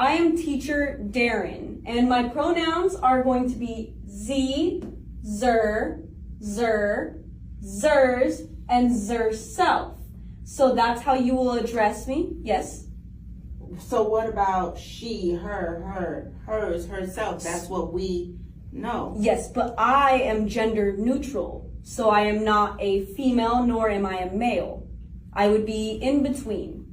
I am teacher Darren, and my pronouns are going to be Z, zer, zers, and zerself. So that's how you will address me. Yes? So what about she, her, hers, herself? That's what we know. Yes, but I am gender neutral. So I am not a female, nor am I a male. I would be in between.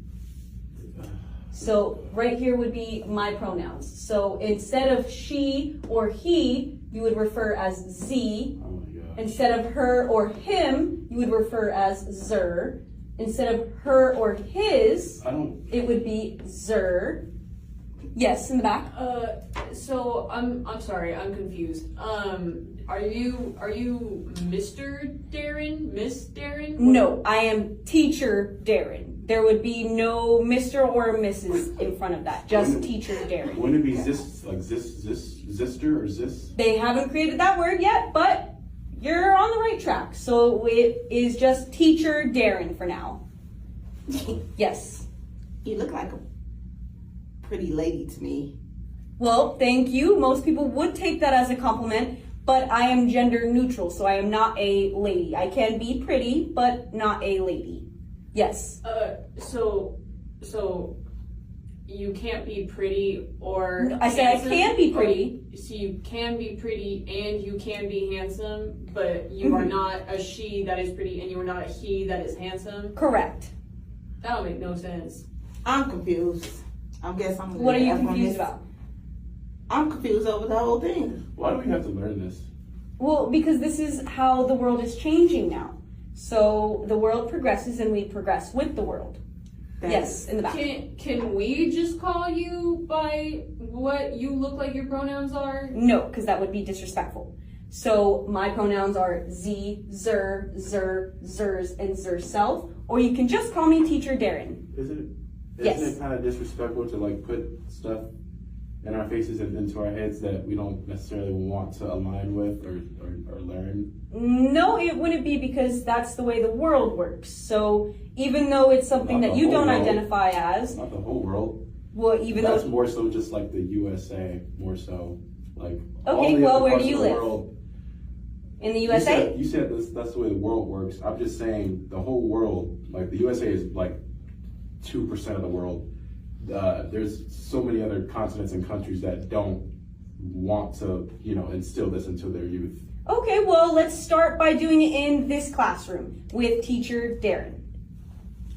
So right here would be my pronouns. So instead of she or he, you would refer as Z. Oh my God. Instead of her or him, you would refer as zer. Instead of her or his, it would be zer. Yes, in the back. So I'm sorry, I'm confused. Are you Mr. Darren? Miss Darren? No, I am teacher Darren. There would be no Mr. or Mrs. in front of that. Just teacher Darren. Wouldn't it be zister or zis? They haven't created that word yet, but you're on the right track. So it is just teacher Darren for now. Yes. You look like a pretty lady to me. Well, thank you. Most people would take that as a compliment, but I am gender neutral, so I am not a lady. I can be pretty, but not a lady. Yes. So you can't be pretty or I said I can be pretty. So you can be pretty and you can be handsome, but you are not a she that is pretty and you are not a he that is handsome. Correct. That would make no sense. I'm confused. I guess I'm. What are you confused about? I'm confused over the whole thing. Why do we have to learn this? Well, because this is how the world is changing now. So the world progresses and we progress with the world. Yes, in the back. Can we just call you by what you look like your pronouns are? No, because that would be disrespectful. So my pronouns are Z, zer, zers, and zerself. Or you can just call me teacher Darren. Isn't Yes. it kind of disrespectful to like put stuff in our faces and into our heads that we don't necessarily want to align with or learn? No, it wouldn't be, because that's the way the world works. So even though it's something Not that the you whole don't world. identify as, Not the whole world. well, even That's though, more so just like the USA, more so like. Okay, all the well, other where parts do you of the live? world- in the USA, You said that's the way the world works. I'm just saying the whole world, like the USA is like 2% of the world. There's so many other continents and countries that don't want to, instill this into their youth. okay, well, let's start by doing it in this classroom with teacher Darren.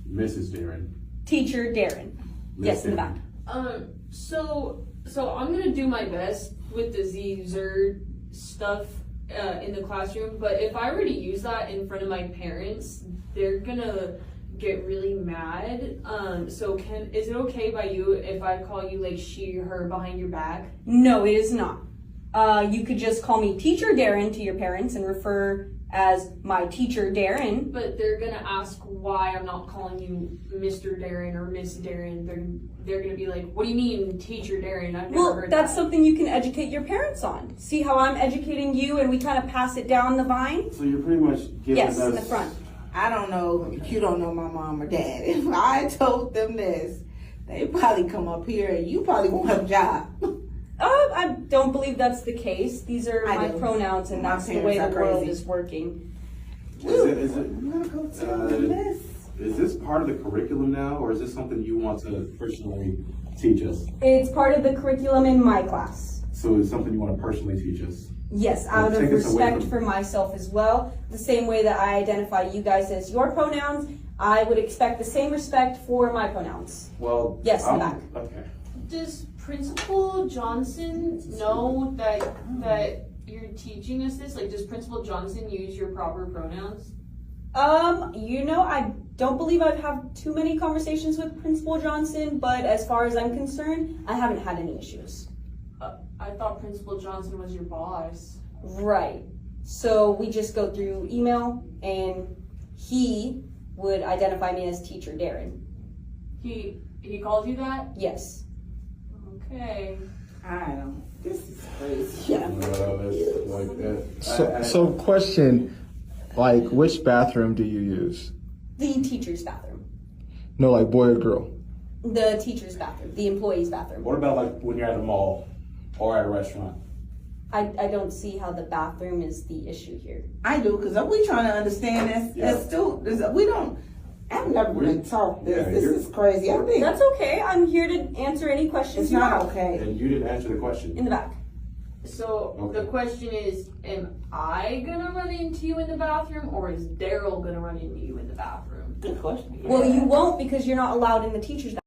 Mrs. Darren. Teacher Darren. Miss Yes, in the Darren. back. So I'm gonna do my best with the Z-Zer stuff in the classroom, but if I were to use that in front of my parents, they're gonna get really mad. So is it okay by you if I call you like she, her behind your back? No, it is not. You could just call me teacher Darren to your parents and refer as my teacher Darren. But they're gonna ask why I'm not calling you Mr. Darren or Miss Darren. They're gonna be like, what do you mean teacher Darren? I've never Well, heard that's that. something you can educate your parents on. See how I'm educating you and we kind of pass it down the vine? So you're pretty much giving Yes, us. in the front. I don't know if you don't know my mom or dad. If I told them this, they probably come up here and you probably won't have a job. I don't believe that's the case. These are I my do. pronouns, and My that's the way the parents are world crazy. is working. I'm gonna go tell them this. Is this part of the curriculum now, or is this something you want to personally teach us? It's part of the curriculum in my class. So it's something you want to personally teach us? Yes, out of Take us away respect from- for myself as well. The same way that I identify you guys as your pronouns, I would expect the same respect for my pronouns. Well, Yes, in the back. Okay. Does Principal Johnson know that you're teaching us this? Like, does Principal Johnson use your proper pronouns? I don't believe I've had too many conversations with Principal Johnson, but as far as I'm concerned, I haven't had any issues. I thought Principal Johnson was your boss. Right. So we just go through email, and he would identify me as teacher Darren. He called you that? Yes. Okay. I don't. This is crazy. Yeah. It's like that. So question, like which bathroom do you use? The teacher's bathroom. No, like boy or girl? The teacher's bathroom, the employee's bathroom. What about like when you're at a mall or at a restaurant? I don't see how the bathroom is the issue here. I do, because we trying to understand this. Yeah. As students, we don't. I've never been taught this. Yeah, This you're- is crazy. I think That's okay. I'm here to answer any questions it's you not have. okay. And you didn't answer the question. In the back. So Okay. the question is, am I gonna run into you in the bathroom, or is Daryl gonna run into you in the bathroom? Good question. Well, you won't because you're not allowed in the teacher's bathroom.